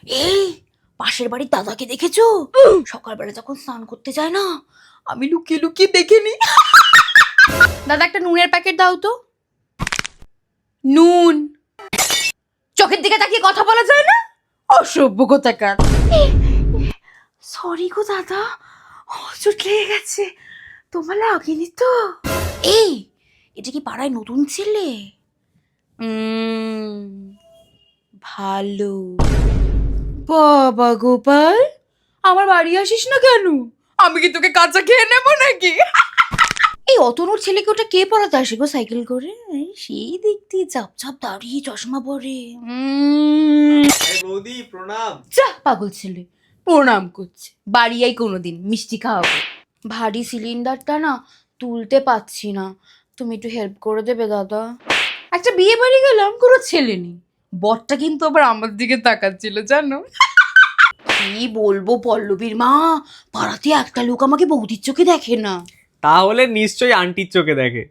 এই পাশের বাড়ির দাদাকে দেখেছো? সকালবেলা যখন স্নান করতে যায় না, আমি লুকিয়ে লুকিয়ে দেখে নি। দাদা একটা নুনের প্যাকেট দাও তো। নুন। চোখের দিকে তাকিয়ে কথা বলা যায় না? অসভ্য কোথাকার। সরি গো দাদা, চোট লেগে গেছে। তোমার লাগেনি তো? এই এটা কি পাড়ায় নতুন ছেলে? ভালো। বাবা গোপাল, আমার বাড়ি আসিস না কেন? আমি কি তোকে কাঁচা খেয়ে নেবো নাকি? এই অতনুর ছেলেকে ওটা কে পড়াতে আসে গো সাইকেল করে? এই সেই দেখতে চাপ চাপ দাঁড়িয়ে চশমা পরে। বৌদি প্রণাম। যা পাগল ছেলে, প্রণাম করছে। বাড়ি আই কোনোদিন মিষ্টি খাওয়াবো। ভারী সিলিন্ডারটা না তুলতে পারছি না, তুমি একটু হেল্প করে দেবে দাদা? একটা বিয়ে বাড়ি গেলাম, কোনো ছেলে নেই। বরটা কিন্তু আবার আমার দিকে তাকাচ্ছিল জানো। কি বলবো পল্লবীর মা, পাড়াতে একটা লোক আমাকে বৌদির চোখে দেখে না। তাহলে নিশ্চয়ই আন্টির চোখে দেখে।